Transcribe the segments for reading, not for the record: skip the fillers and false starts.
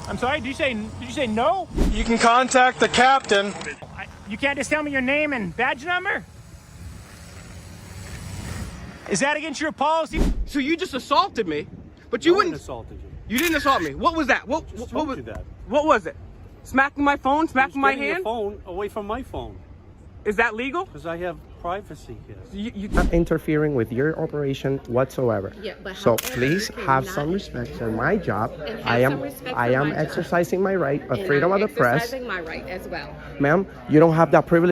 I'm sorry, did you say no? You can contact the captain. You can't just tell me your name and badge number? Is that against your policy? So you just assaulted me, but you wouldn't. Assaulted you. You didn't assault me. What was that? What was that? What was it? Smacking my phone? Smacking my hand? Your phone away from my phone. Is that legal? Because I have privacy here. You Not interfering with your operation whatsoever. Yeah, but so however, please you have cannot- some respect for my job. And have I am some respect I for am my job. exercising my right of And freedom I'm of the press. exercising my right as well. Ma'am, you don't have that privilege.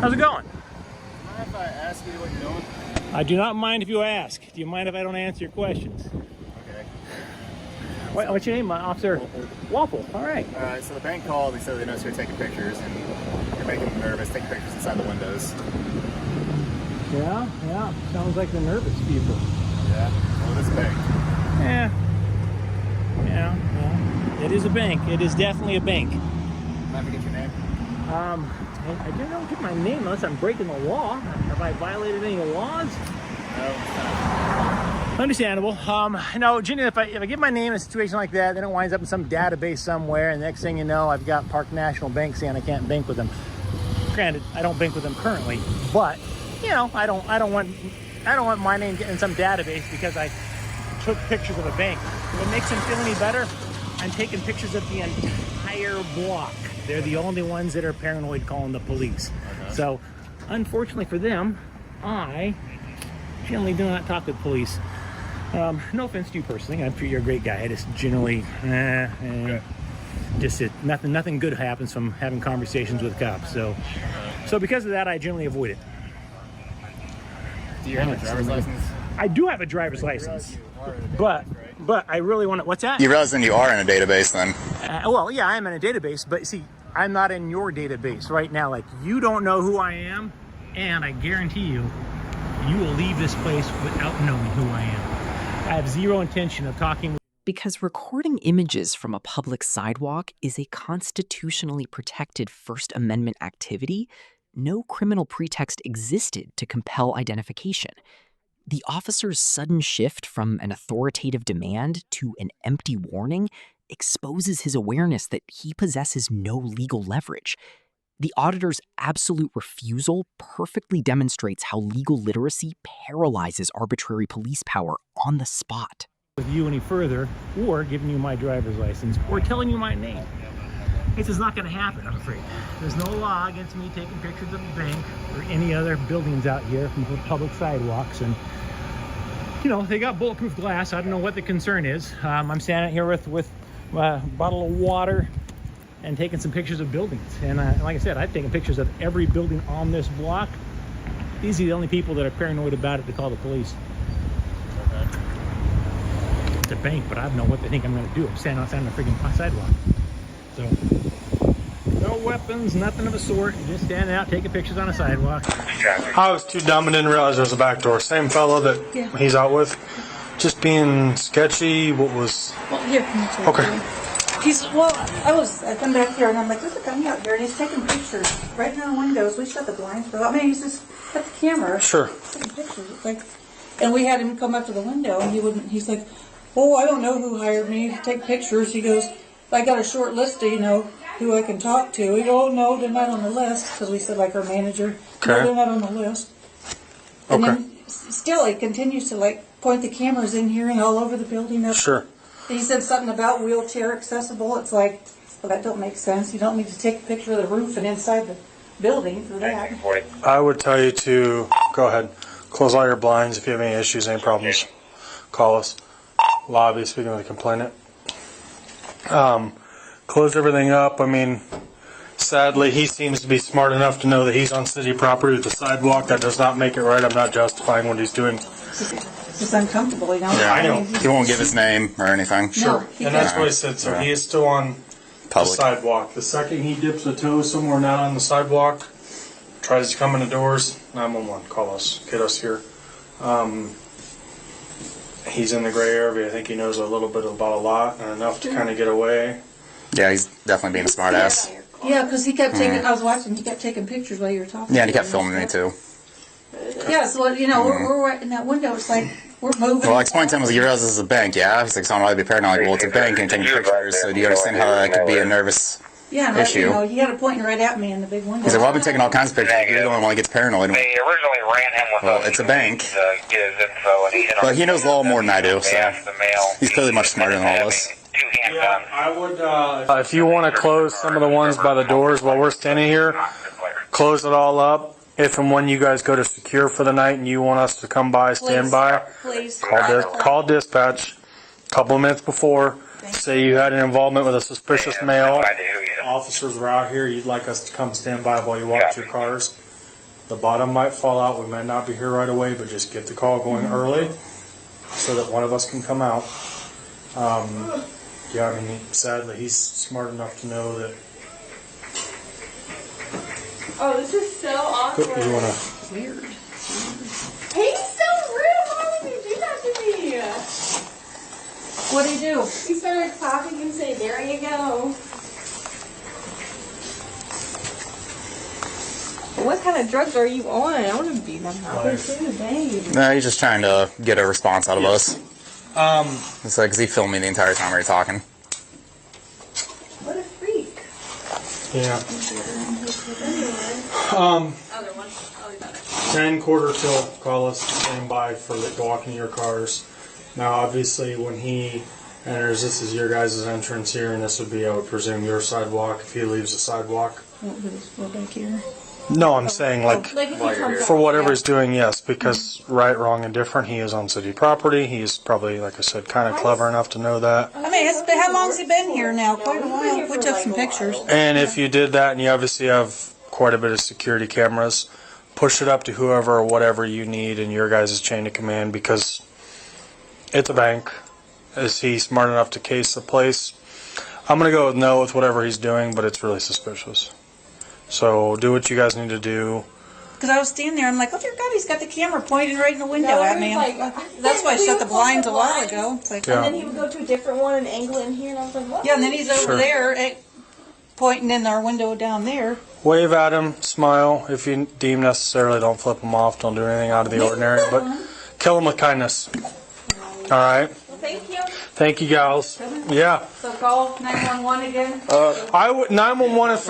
How's it going? Mind if I ask you what you're doing? I do not mind if you ask. Do you mind if I don't answer your questions? Okay. What's your name, Officer? Waffle. All right. So the bank called. They said they noticed you're taking pictures and you're making them nervous, taking pictures inside the windows. Yeah. Sounds like the nervous people. Yeah. Well, this bank. Yeah. It is a bank. It is definitely a bank. Mind if I get your name? I do not get my name unless I'm breaking the law. Have I violated any laws? No. Understandable. No, Jenny, if I give my name in a situation like that, then it winds up in some database somewhere, and the next thing you know, I've got Park National Bank saying I can't bank with them. Granted, I don't bank with them currently, but you know, I don't want my name getting in some database because I took pictures of a bank. If it makes them feel any better, I'm taking pictures of the entire block. They're the only ones that are paranoid calling the police. Okay. So, unfortunately for them, I generally do not talk with police. No offense to you personally. I'm sure you're a great guy. I just generally, nothing good happens from having conversations with cops. So because of that, I generally avoid it. Do you have a driver's license? I do have a driver's license, but I really want to. What's that? You realize then you are in a database then? Well, yeah, I am in a database, but see, I'm not in your database right now. Like, you don't know who I am, and I guarantee you will leave this place without knowing who I am. I have zero intention of talking. Because recording images from a public sidewalk is a constitutionally protected First Amendment activity, no criminal pretext existed to compel identification. The officer's sudden shift from an authoritative demand to an empty warning exposes his awareness that he possesses no legal leverage. The auditor's absolute refusal perfectly demonstrates how legal literacy paralyzes arbitrary police power on the spot. With you any further, or giving you my driver's license, or telling you my name. This is not going to happen, I'm afraid. There's no law against me taking pictures of the bank or any other buildings out here from public sidewalks. And, you know, they got bulletproof glass. I don't know what the concern is. I'm standing here with a bottle of water and taking some pictures of buildings. And like I said, I've taken pictures of every building on this block. These are the only people that are paranoid about it to call the police. Okay. It's a bank, but I don't know what they think I'm going to do. I'm standing outside on the freaking sidewalk. So, no weapons, nothing of a sort. Just standing out, taking pictures on a sidewalk. I was too dumb and didn't realize there was a back door. Same fellow that he's out with. Just being sketchy. What was... Well, here, okay. I come back here and I'm like, there's a guy out here and he's taking pictures right in our windows. We shut the blinds for, he's just at the camera. Sure. Taking pictures. It's like, and we had him come up to the window and he's like, oh, I don't know who hired me to take pictures. He goes, I got a short list of, who I can talk to. We go, oh, no, they're not on the list. Because we said, like, our manager, no, they're not on the list. And then still he continues to, point the cameras in here and all over the building. Sure. He said something about wheelchair accessible. It's like, well, that don't make sense. You don't need to take a picture of the roof and inside the building for that. I would tell you to go ahead, close all your blinds. If you have any issues, any problems, call us. Lobby, speaking with the complainant. Close everything up. Sadly, he seems to be smart enough to know that he's on city property with the sidewalk. That does not make it right. I'm not justifying what he's doing. It's just uncomfortable, Yeah, I know. He won't give his name or anything. Sure. And that's what he said. So he is still on Public. the sidewalk. The second he dips a toe somewhere not on the sidewalk, tries to come in the doors, 911. Call us. Get us here. He's in the gray area. I think he knows a little bit about a lot and enough to kind of get away. Yeah, he's definitely being a smart ass. Yeah, because he kept taking, I was watching, he kept taking pictures while you were talking. Yeah, and he kept filming me too. Yeah, so, you know, we're right in that window. It's like, we're moving. Well, I explained to him, you realize this is a bank, yeah? He's like, so I'm really be paranoid. Like, well, it's a bank and taking pictures, so do you understand how that could be a nervous issue? You know, he had a pointing right at me in the big window. He's like, well, I've been taking all kinds of pictures. You're the only one that gets paranoid. They originally ran him with Well, it's a bank. Get his info, and he hit But he knows law more than I do, so the mail. he's clearly much smarter than all of us. Two handguns. I would, if you want to close some of the ones by the doors while we're standing here, close it all up. If and when you guys go to secure for the night and you want us to come by, stand by, Please. call dispatch a couple of minutes before. Say you had an involvement with a suspicious male. Officers are out here. You'd like us to come stand by while you watch your cars. The bottom might fall out. We might not be here right away, but just get the call going early so that one of us can come out. Yeah, I mean, sadly, he's smart enough to know that. Oh, this is so awkward. You wanna? Weird. He's so rude. Why would you do that to me? What'd he do? He started clapping and saying, "There you go." What kind of drugs are you on? I want to be that happy too, babe. No, he's just trying to get a response out of us. It's like, 'cause he filmed me the entire time we were talking. What a freak. Yeah. Other one. Oh, we got it. 10 quarter till, call us, stand by for walking your cars. Now, obviously, when he enters, this is your guys' entrance here, and this would be, I would presume, your sidewalk if he leaves the sidewalk. We're back here. No, I'm saying, like, Like if he comes for whatever he's doing, yes, because right, wrong, and different, he is on city property. He's probably, like I said, kind of clever enough to know that. I mean, how long's he been here now? Quite a while. We took some pictures. And if you did that, and you obviously have quite a bit of security cameras, push it up to whoever or whatever you need in your guys' chain of command, because it's a bank. Is he smart enough to case the place? I'm going to go with no with whatever he's doing, but it's really suspicious. So do what you guys need to do. Because I was standing there, I'm like, oh dear God, he's got the camera pointing right in the window at me. That's why I shut the blinds a while ago. It's like, Yeah. And then he would go to a different one and angle it in here, and I was like, what? yeah, and then he's over Sure. there pointing in our window down there. Wave at him, smile. If you deem necessarily, don't flip him off. Don't do anything out of the ordinary, but kill him with kindness. All right. Well, thank you. Thank you, gals. Yeah. So call 911 again. I would 911 if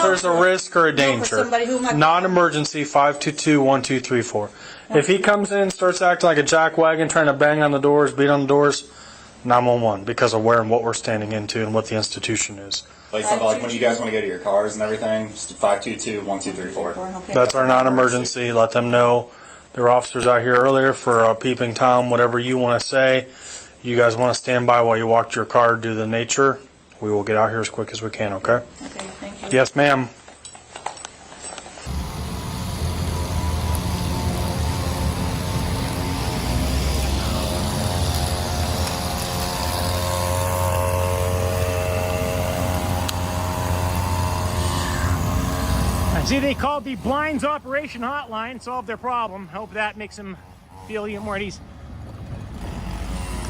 there's a risk or a danger. somebody who might- Non-emergency 522-1234. If he comes in and starts acting like a jackwagon, trying to bang on the doors, beat on the doors, 911 because of where and what we're standing into and what the institution is. Like something like when you guys want to go to your cars and everything, just 522-1234. Okay. That's our non-emergency. Let them know. There were officers out here earlier for a peeping Tom, whatever you want to say. You guys want to stand by while you walk your car, do the nature. We will get out here as quick as we can, okay? Okay, thank you. Yes, ma'am. I see they called the blinds operation hotline, solved their problem. Hope that makes them feel even more at ease.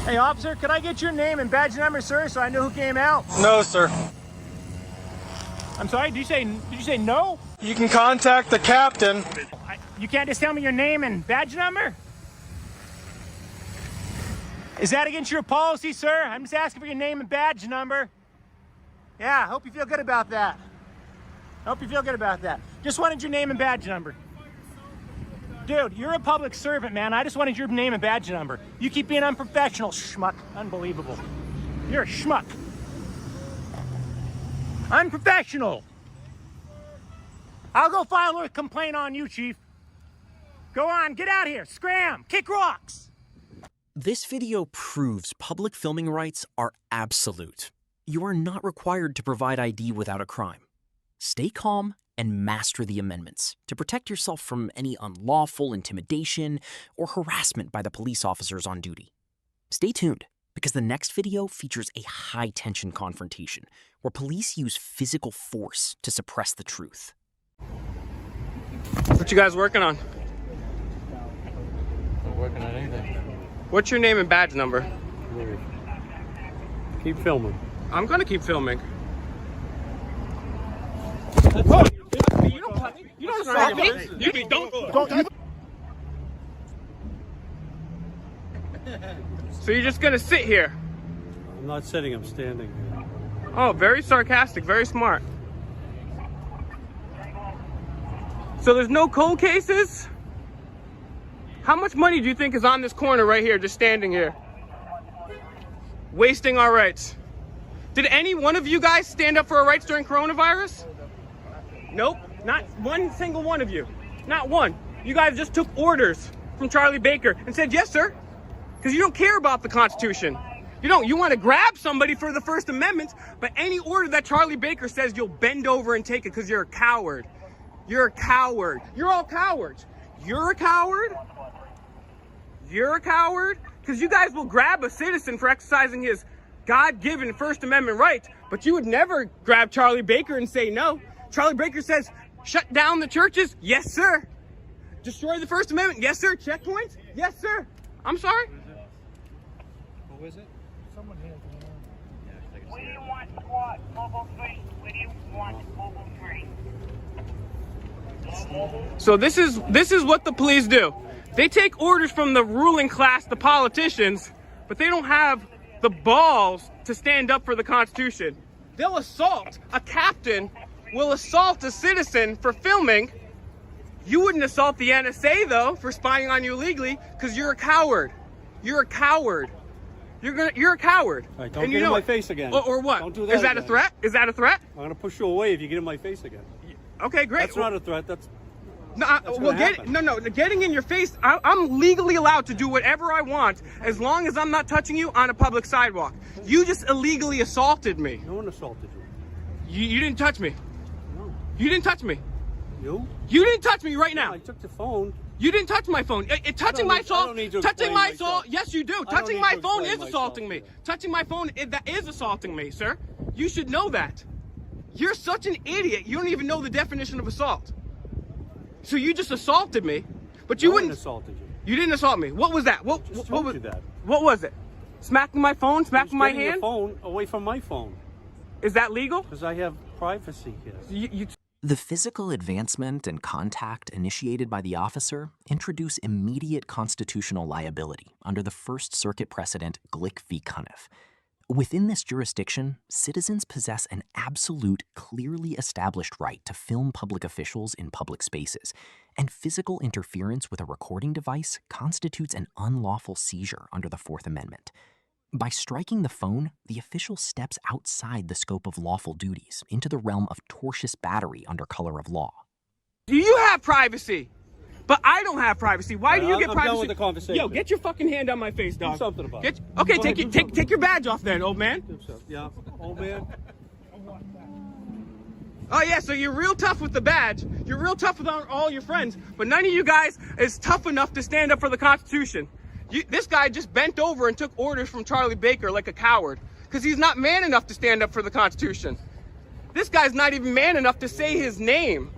Hey, officer, could I get your name and badge number, sir, so I know who came out? No, sir. I'm sorry, did you say no? You can contact the captain. You can't just tell me your name and badge number? Is that against your policy, sir? I'm just asking for your name and badge number. Yeah, hope you feel good about that. Hope you feel good about that. Just wanted your name and badge number. Dude, you're a public servant, man. I just wanted your name and badge number. You keep being unprofessional, schmuck. Unbelievable. You're a schmuck. Unprofessional. I'll go file a complaint on you, Chief. Go on, get out of here. Scram, kick rocks. This video proves public filming rights are absolute. You are not required to provide ID without a crime. Stay calm and master the amendments to protect yourself from any unlawful intimidation or harassment by the police officers on duty. Stay tuned, because the next video features a high-tension confrontation where police use physical force to suppress the truth. What you guys working on? Not working on anything. What's your name and badge number? Keep filming. I'm gonna keep filming. You don't touch me. You don't assault me. You don't. So you're just gonna sit here? I'm not sitting, I'm standing here. Oh, very sarcastic, very smart. So there's no cold cases? How much money do you think is on this corner right here, just standing here? Wasting our rights. Did any one of you guys stand up for our rights during coronavirus? Nope, not one single one of you. Not one. You guys just took orders from Charlie Baker and said, yes, sir, because you don't care about the Constitution. You want to grab somebody for the First Amendment, but any order that Charlie Baker says, you'll bend over and take it because you're a coward. You're a coward. You're all cowards. You're a coward. You're a coward because you guys will grab a citizen for exercising his God-given First Amendment right, but you would never grab Charlie Baker and say no. Charlie Baker says, shut down the churches. Yes, sir. Destroy the First Amendment. Yes, sir. Checkpoints. Yes, sir. I'm sorry. Who is it? Someone here. Where do you want squad? Mobile 3. Where do you want mobile 3? So this is what the police do. They take orders from the ruling class, the politicians, but they don't have the balls to stand up for the Constitution. They'll assault. A captain will assault a citizen for filming. You wouldn't assault the NSA though for spying on you illegally because you're a coward. You're a coward. You're a coward. All right, don't and get you in know my it. face again. Or what? Don't do that Is that again. a threat? Is that a threat? I'm gonna push you away if you get in my face again. Okay, great. That's not a threat. That's No, gonna happen. getting in your face, I'm legally allowed to do whatever I want as long as I'm not touching you on a public sidewalk. You just illegally assaulted me. no one assaulted you. You didn't touch me. No. You didn't touch me. You? You didn't touch me right now. I took the phone. You didn't touch my phone. Touching my phone. Touching my phone. Yes, you do. Touching my phone is assaulting me. Touching my phone that is assaulting me, sir. You should know that. You're such an idiot. You don't even know the definition of assault. So you just assaulted me, but you wouldn't. Assaulted you. You didn't assault me. What was that? What was that? What was it? Smacking my phone? Smacking my hand? Your phone away from my phone. Is that legal? Because I have privacy here. The physical advancement and contact initiated by the officer introduce immediate constitutional liability under the First Circuit precedent Glick v. Cuniff. Within this jurisdiction, citizens possess an absolute, clearly established right to film public officials in public spaces, and physical interference with a recording device constitutes an unlawful seizure under the Fourth Amendment. By striking the phone, the official steps outside the scope of lawful duties into the realm of tortious battery under color of law. Do you have privacy? But I don't have privacy. Why do you get I'm privacy? done with the conversation. Yo, get your fucking hand on my face, dog. Do something about it. Okay, Go take ahead, take your badge off then, old man. Yeah, old man. Oh yeah, so you're real tough with the badge. You're real tough with all your friends, but none of you guys is tough enough to stand up for the Constitution. This guy just bent over and took orders from Charlie Baker like a coward because he's not man enough to stand up for the Constitution. This guy's not even man enough to say his name.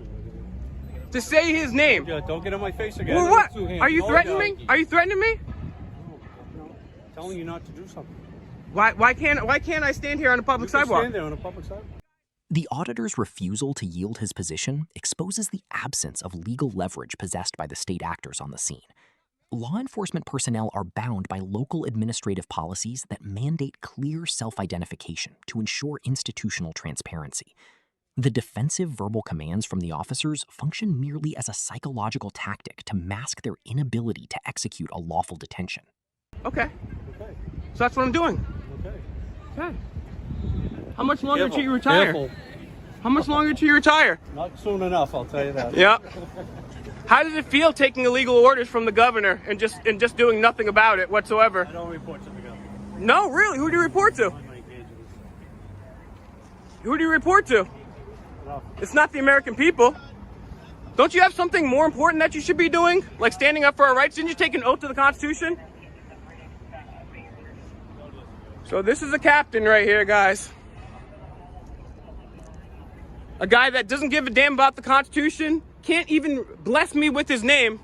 To say his name. Yeah, don't get in my face again. Well, what? Are you threatening me? Are you threatening me? No, telling you not to do something. Why can't I stand here on a public sidewalk? Stand there on a public sidewalk. The auditor's refusal to yield his position exposes the absence of legal leverage possessed by the state actors on the scene. Law enforcement personnel are bound by local administrative policies that mandate clear self-identification to ensure institutional transparency. The defensive verbal commands from the officers function merely as a psychological tactic to mask their inability to execute a lawful detention. Okay. So that's what I'm doing. Okay. How much longer till you retire? Careful. How much longer till you retire? Not soon enough, I'll tell you that. Yeah. How does it feel taking illegal orders from the governor and just doing nothing about it whatsoever? I don't report to the government. No, really? Who do you report to? Who do you report to? It's not the American people. Don't you have something more important that you should be doing? Like standing up for our rights? Didn't you take an oath to the Constitution? So this is a captain right here, guys. A guy that doesn't give a damn about the Constitution, can't even bless me with his name,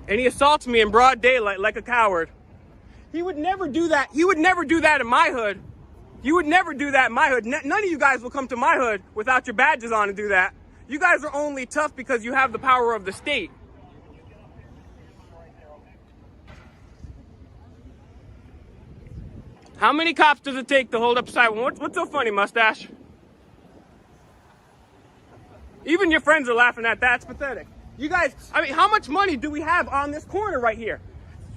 and he assaults me in broad daylight like a coward. He would never do that. He would never do that in my hood. You would never do that in my hood. None of you guys will come to my hood without your badges on and do that. You guys are only tough because you have the power of the state. How many cops does it take to hold up a sidewalk? What's so funny, mustache? Even your friends are laughing at that. It's pathetic. You guys, I mean, how much money do we have on this corner right here?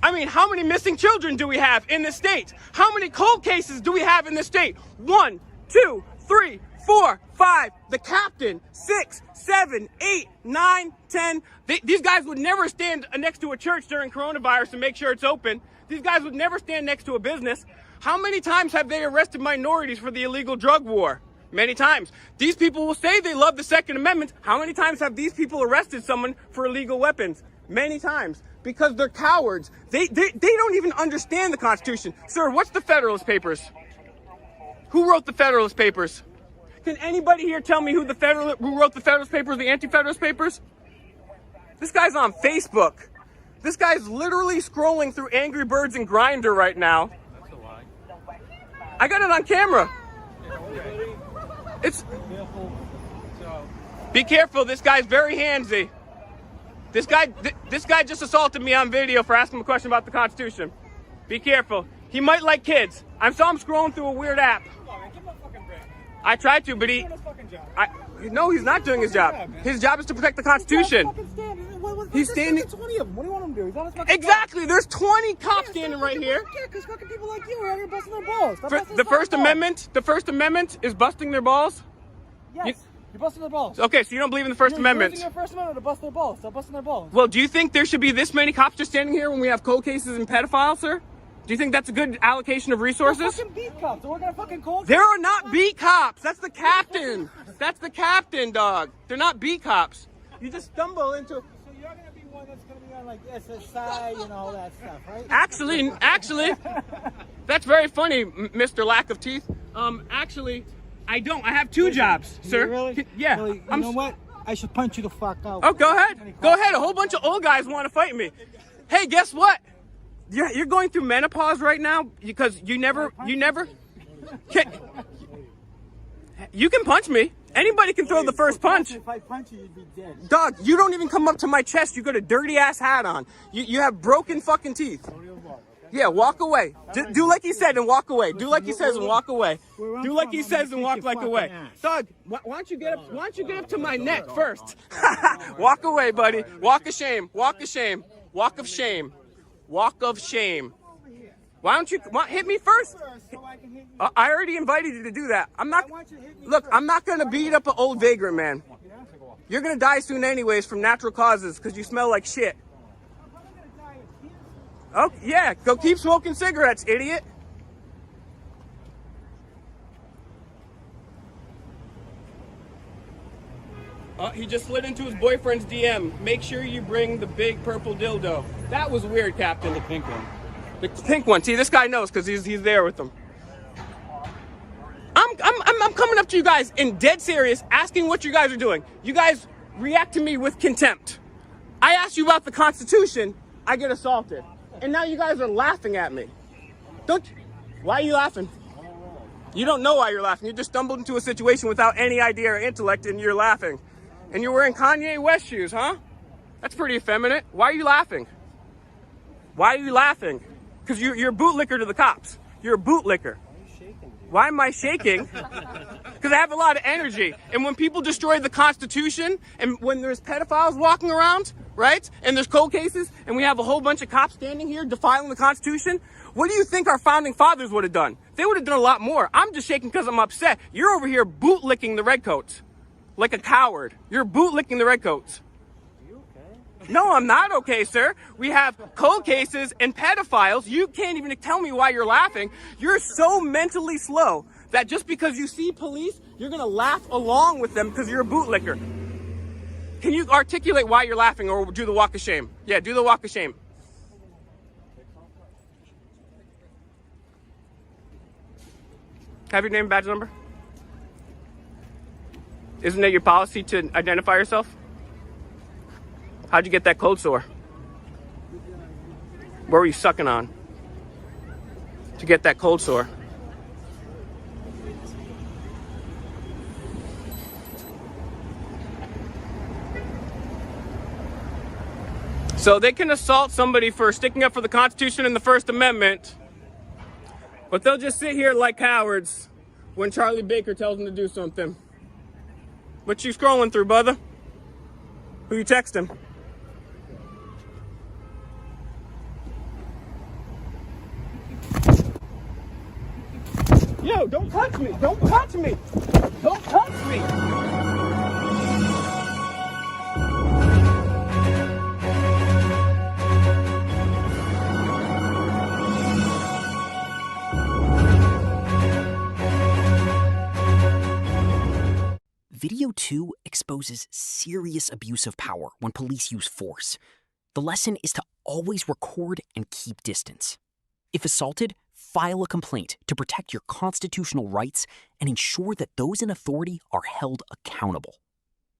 I mean, how many missing children do we have in this state? How many cold cases do we have in this state? 1, 2, 3, 4, 5. The captain, 6, 7, 8, 9, 10. These guys would never stand next to a church during coronavirus and make sure it's open. These guys would never stand next to a business. How many times have they arrested minorities for the illegal drug war? Many times. These people will say they love the Second Amendment. How many times have these people arrested someone for illegal weapons? Many times. Because they're cowards. They don't even understand the Constitution. Sir, what's the Federalist Papers? Who wrote the Federalist Papers? Can anybody here tell me who wrote the Federalist Papers, the Anti-Federalist Papers? This guy's on Facebook. This guy's literally scrolling through Angry Birds and Grindr right now. I got it on camera. Be careful, this guy's very handsy. This guy just assaulted me on video for asking him a question about the Constitution. Be careful. He might like kids. I saw him scrolling through a weird app. I tried to, but no, he's not doing his job. His job is to protect the Constitution. He's standing. 20 of them. What do you want him to do? He's on his fucking Exactly. There's 20 cops standing right here. Because fucking people like you are out here busting their balls. The First Amendment is busting their balls? Yes. You're busting their balls. Okay, so you don't believe in the First Amendment. You're using your First Amendment to bust their balls. Stop busting their balls. Well, do you think there should be this many cops just standing here when we have cold cases and pedophiles, sir? Do you think that's a good allocation of resources? They're fucking beat cops. They're working on fucking cold. There are not beat cops. That's the captain. That's the captain, dog. They're not beat cops. You just stumble into... So you're going to be one that's going to be on like SSI and all that stuff, right? Actually, that's very funny, Mr. Lack of Teeth. Actually, I don't. I have 2 jobs, sir. Really? Yeah. Well, you know what? I should punch you the fuck out. Oh, go ahead. Go ahead. A whole bunch of old guys want to fight me. Hey, guess what? You're going through menopause right now because you never you can punch me. Anybody can throw the first punch. If I punch you, you'd be dead. Dog, you don't even come up to my chest. You got a dirty ass hat on. You have broken fucking teeth. Yeah, walk away. Do like he said and walk away. Do like he says and walk away. Do like he says and walk like away. Dog, why don't you get up? Why don't you get up to my neck first? Walk away, buddy. Walk of shame. Walk of shame. Walk of shame. Walk of shame. Why don't you hit me first? I already invited you to do that. I'm not. Look, I'm not gonna beat up an old vagrant man. You're gonna die soon anyways from natural causes because you smell like shit. Oh yeah, go keep smoking cigarettes, idiot. He just slid into his boyfriend's DM. Make sure you bring the big purple dildo. That was weird, Captain. The pink one. The pink one. See, this guy knows because he's there with them. I'm coming up to you guys in dead serious, asking what you guys are doing. You guys react to me with contempt. I asked you about the Constitution. I get assaulted, and now you guys are laughing at me. Why are you laughing? You don't know why you're laughing. You just stumbled into a situation without any idea or intellect, and you're laughing. And you're wearing Kanye West shoes, huh? That's pretty effeminate. Why are you laughing? Why are you laughing? Because you're a bootlicker to the cops. You're a bootlicker. Why am I shaking? Because I have a lot of energy. And when people destroy the Constitution, and when there's pedophiles walking around, right? And there's cold cases, and we have a whole bunch of cops standing here defiling the Constitution, what do you think our founding fathers would have done? They would have done a lot more. I'm just shaking because I'm upset. You're over here bootlicking the redcoats. Like a coward. You're bootlicking the redcoats. Are you okay? No, I'm not okay, sir. We have cold cases and pedophiles. You can't even tell me why you're laughing. You're so mentally slow that just because you see police, you're going to laugh along with them because you're a bootlicker. Can you articulate why you're laughing or do the walk of shame? Yeah, do the walk of shame. Have your name and badge number? Isn't it your policy to identify yourself? How'd you get that cold sore? What were you sucking on to get that cold sore? So they can assault somebody for sticking up for the Constitution and the First Amendment, but they'll just sit here like cowards when Charlie Baker tells them to do something. What you scrolling through, brother? Who you texting? Yo, don't touch me! Don't touch me! Don't touch me! Video 2 exposes serious abuse of power when police use force. The lesson is to always record and keep distance. If assaulted, file a complaint to protect your constitutional rights and ensure that those in authority are held accountable.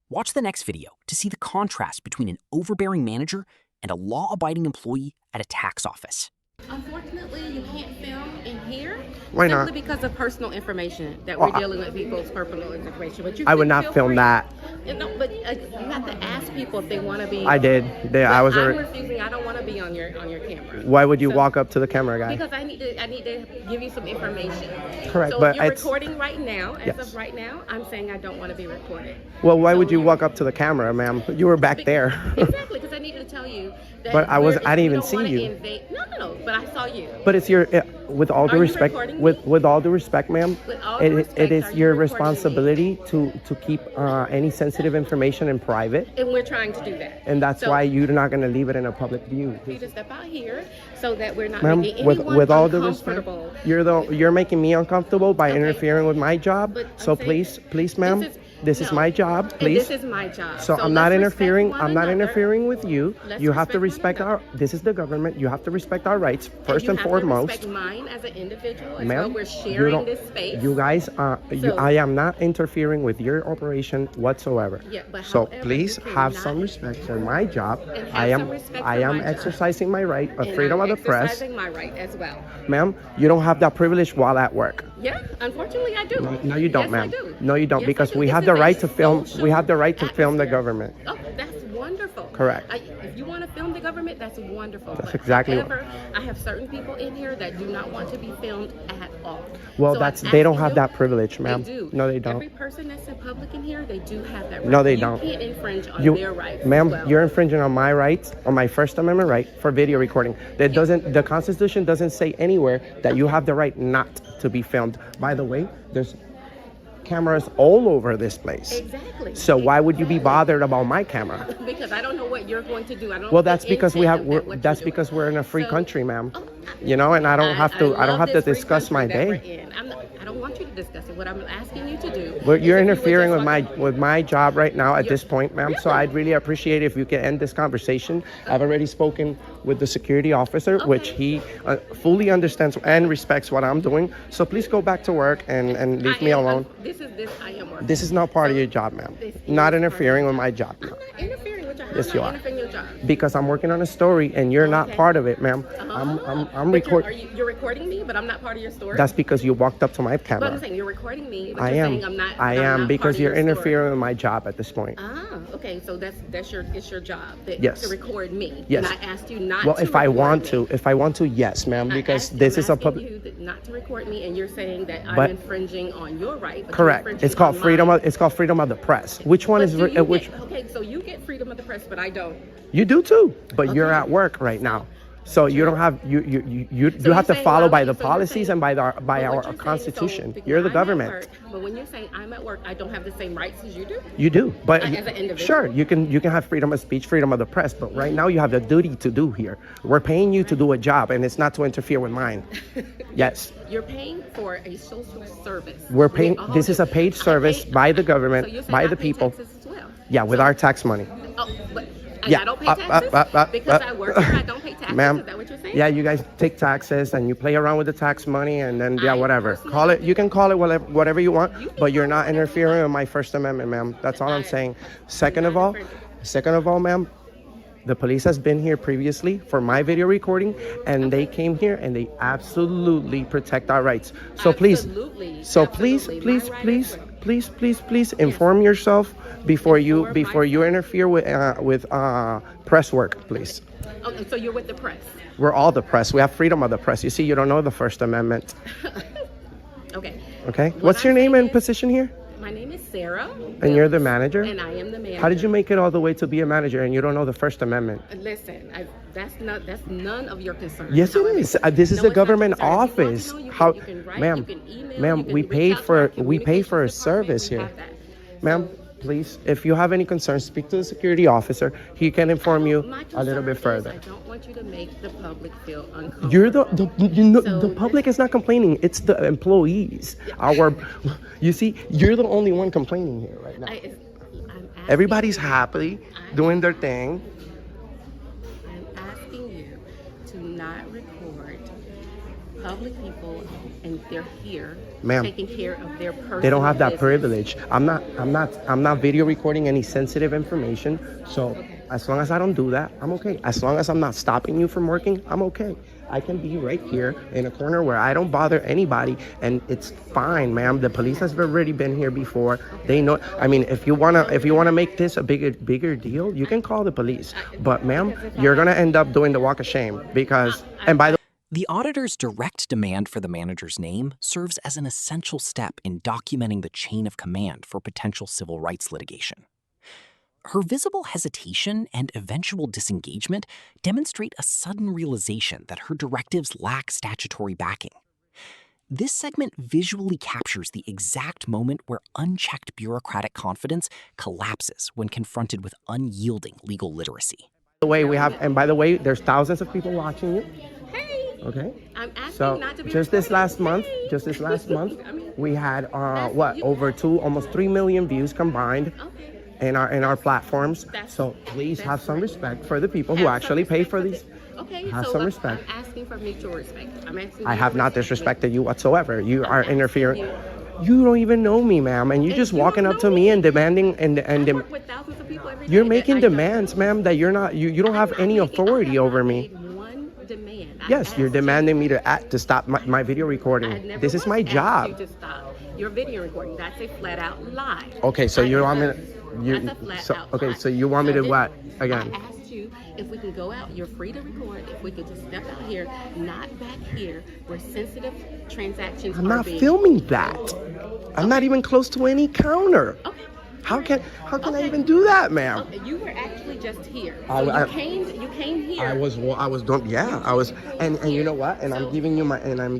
Watch the next video to see the contrast between an overbearing manager and a law-abiding employee at a tax office. Unfortunately, you can't film in here. Why not? Simply because of personal information that we're dealing with people's personal information. But you I would not film that. No, but you have to ask people if they want to be. I did. I'm refusing. I don't want to be on your camera. Why would you walk up to the camera guy? Because I need to give you some information. Correct, so but you're it's recording right now. As yes. of right now, I'm saying I don't want to be recorded. Well, why would you walk up to the camera, ma'am? You were back there. Exactly, because I needed to tell you that. But I didn't even see you. No, but I saw you. But it's your, with all due respect, with all due respect, ma'am, it is your responsibility to keep any sensitive information in private. And we're trying to do that. And that's why you're not going to leave it in a public view. You just step out here so that we're not Ma'am, making anyone with all due respect, uncomfortable. you're making me uncomfortable by interfering with my job. But So please, ma'am, this is my job, please. And this is my job. So I'm not interfering. I'm not another. interfering with you. Let's You have to respect respect our. This is the government. You have to respect our rights first and foremost. Respect mine as an individual as Ma'am, well. We're sharing this space. You guys, I am not interfering with your operation whatsoever. Yeah, but so however, please you have cannot- some respect for my job. And have I some am respect I for am my job. exercising my right of And freedom I'm of the press. exercising my right as well. Ma'am, you don't have that privilege while at work. Yeah, unfortunately I do. No, you don't, Yes, ma'am. I do. No, you don't, Yes, I because do. we This have is the a right to film. social We have the right to film the atmosphere. government. Oh, that's wonderful. Correct. If you want to film the government, that's wonderful. That's But exactly what- however, I have certain people in here that do not want to be filmed at all. Well, So that's I'm they don't asking have you- that privilege, ma'am. They do. No, they don't. Every person that's in public in here, they do have that right. No, they you don't. You can't infringe on their rights. Ma'am, as well. you're infringing on my rights, on my First Amendment right for video recording. That doesn't. The Constitution doesn't say anywhere that you have the right not to be filmed. By the way, there's cameras all over this place. Exactly. So why would you be bothered about my camera? Because I don't know what you're going to do. I don't. Well, know that's the because we intent have. of We're, that, what that's you're doing. because we're in a free So- country, ma'am. You know, and I don't have to. I don't have to love this free discuss my country that day. we're in. I don't want you to discuss it. What I'm asking you to do. But you're is if you would interfering just with my job right now at You're- this point, ma'am. So I'd really appreciate if you can end this conversation. I've already spoken with the security officer, which he fully understands and respects what I'm doing. So please go back to work and leave me alone. I am working. This is not part of your job, ma'am. Not interfering with my job, ma'am. Interfering with your Yes, you are. interfering with your job. Because I'm working on a story and you're not part of it, ma'am. I'm But recording. you're recording me, but I'm not part of your story. That's because you walked up to my But camera. I'm saying you're recording me, but I you're am. saying I'm not. I I'm am not because part of you're your story. interfering with my job at this point. Okay, so it's your job Yes. to record me. Yes. And I asked you not Well, to if I record want me. to, yes, ma'am, because I'm this is a asking public. you not to record me, and you're saying that But- I'm infringing on your right. But you're Correct. infringing It's called on freedom. mine. It's called freedom of the press. Which one But is do you which? get- okay, so you get freedom of the press, but I don't. You do too, but you're at work right now, so you don't have you So have to saying, follow well, by the so you're policies saying- and by our but what you're saying, constitution. because You're the I'm at government. work, but when you're saying I'm at work, I don't have the same rights as you do. You do, but As an individual. sure, you can have freedom of speech, freedom of the press, but right now you have the duty to do here. We're paying you to do a job, and it's not to interfere with mine. Yes. You're paying for a social service. We're paying. We all This is do. a paid I service pay- by the So government, you're saying by I the pay people. taxes as well. Yeah, with our tax money. Oh, but Yeah. I don't pay taxes because I work here. I don't pay taxes. Ma'am, Is that what you're saying? yeah, you guys take taxes and you play around with the tax money and then I whatever. personally- Call it. You can call it whatever you want, but you're not interfering with my First Amendment, ma'am. That's all I'm saying. Second of all, ma'am, the police has been here previously for my video recording, and they came here and they absolutely protect our rights. So please, Absolutely. so Absolutely. please, My right please, is please inform yourself before you interfere with press work, please. Oh, so you're with the press. We're all the press. We have freedom of the press. You see, you don't know the First Amendment. Okay. Okay. What's your name and position here? My name is Sarah. And you're the manager? And I am the manager. How did you make it all the way to be a manager and you don't know the First Amendment? Listen, that's none of your concern. Yes, it is. This is a government office. How, ma'am, we paid for a service here. Ma'am, please, if you have any concerns, speak to the security officer. He can inform you a little bit further. I don't want you to make the public feel uncomfortable. You're the public is not complaining. It's the employees. You see, you're the only one complaining here right now. Everybody's happy doing their thing. I'm asking you to not record public people, and they're here taking care of their personal They don't have that business. privilege. I'm not video recording any sensitive information. So as long as I don't do that, I'm okay. As long as I'm not stopping you from working, I'm okay. I can be right here in a corner where I don't bother anybody, and it's fine, ma'am. The police has already been here before. They know. I mean, if you wanna make this a bigger deal, you can call the police. But ma'am, you're gonna end up doing the walk of shame because. And by the auditor's direct demand for the manager's name serves as an essential step in documenting the chain of command for potential civil rights litigation. Her visible hesitation and eventual disengagement demonstrate a sudden realization that her directives lack statutory backing. This segment visually captures the exact moment where unchecked bureaucratic confidence collapses when confronted with unyielding legal literacy. By the way, there's thousands of people watching you. Okay. I'm asking so not to be just this last month, we had almost 3 million views combined in our platforms. So please have some respect for the people who actually pay for these. Okay, have so some respect. I'm asking for mutual respect. I have not disrespected you whatsoever. You are interfering. You don't even know me, ma'am, and you're just walking up to me and demanding I work with thousands of people every day. You're making demands, ma'am, that you're not. You don't have any authority over me. One demand. Yes, you're demanding me to stop my video recording. This is my job. You to stop your video recording. That's a flat out lie. Okay, so you want me to? That's a flat out lie. So you want me to what again? I asked you if we can go out. You're free to record. If we could just step out here, not back here, where sensitive transactions I'm not filming that. I'm not even close to any counter. Okay. How can I even do that, ma'am? Okay, you were actually just here. So you came here. I was doing, yeah, I was, and you know what? And I'm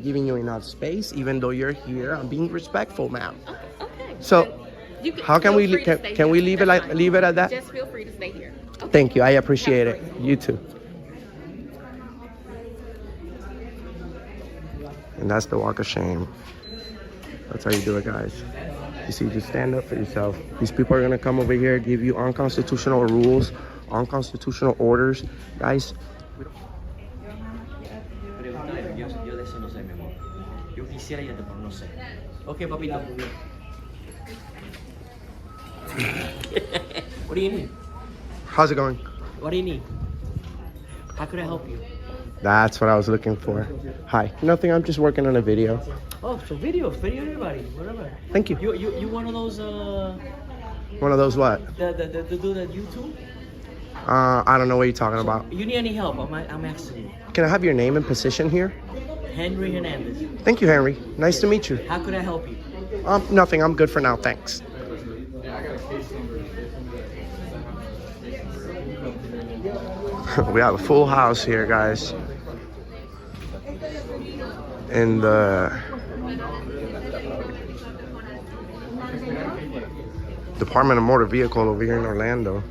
giving you enough space, even though you're here. I'm being respectful, ma'am. Okay. So, how can we leave it at that? Just feel free to stay here. Okay. Thank you. I appreciate it. You too. And that's the walk of shame. That's how you do it, guys. You see, just stand up for yourself. These people are gonna come over here, give you unconstitutional rules, unconstitutional orders. Guys, Yo de eso no sé, mi amor. Yo quisiera irte, pero no sé. Okay, papito. What do you need? how's it going? What do you need? How could I help you? That's what I was looking for. Hi. Nothing, I'm just working on a video. Oh, so video everybody, whatever. Thank you. You one of those One of those what? the do that YouTube? I don't know what you're talking about. You need any help? I'm asking you. Can I have your name and position here? Henry Hernandez. Thank you, Henry. Nice to meet you. How could I help you? Nothing. I'm good for now. Thanks. We have a full house here, guys. In the Department of Motor Vehicle over here in Orlando.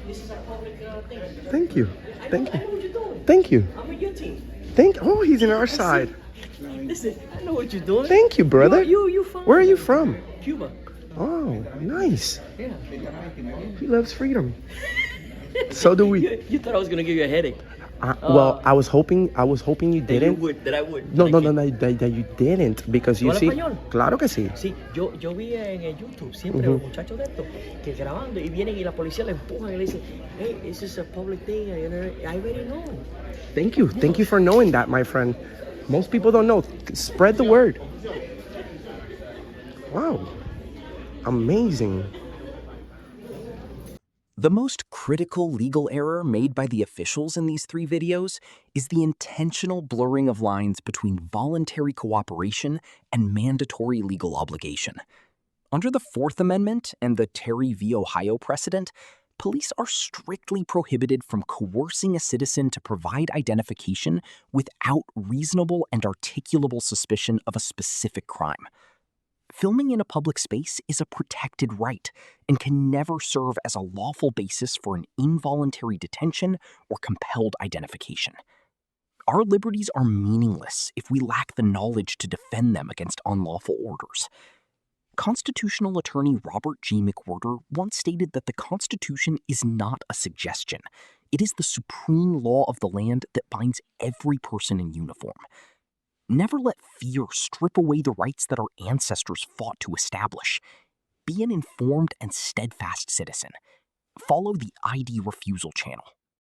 This is a public thing. Thank you. Thank I know you. what you're doing. Thank you. I'm on your team. Oh, he's in our side. Listen, I know what you're doing. Thank you, brother. You fine. Where are you from? Cuba. Oh, nice. Yeah. He loves freedom. So do we. You thought I was gonna give you a headache. Well, I was hoping you didn't. That I would. No, that you didn't, because you see. Español? Claro que sí. Sí, yo vi en el YouTube siempre los muchachos de estos que grabando y vienen y la policía le empujan y le dicen, hey, this is a public thing. I already know. Thank you for knowing that, my friend. Most people don't know. Spread the word. Wow, amazing. The most critical legal error made by the officials in these 3 videos is the intentional blurring of lines between voluntary cooperation and mandatory legal obligation. Under the Fourth Amendment and the Terry v. Ohio precedent, police are strictly prohibited from coercing a citizen to provide identification without reasonable and articulable suspicion of a specific crime. Filming in a public space is a protected right and can never serve as a lawful basis for an involuntary detention or compelled identification. Our liberties are meaningless if we lack the knowledge to defend them against unlawful orders. Constitutional attorney Robert G. McWhorter once stated that the Constitution is not a suggestion. It is the supreme law of the land that binds every person in uniform. Never let fear strip away the rights that our ancestors fought to establish. Be an informed and steadfast citizen. Follow the ID Refusal channel.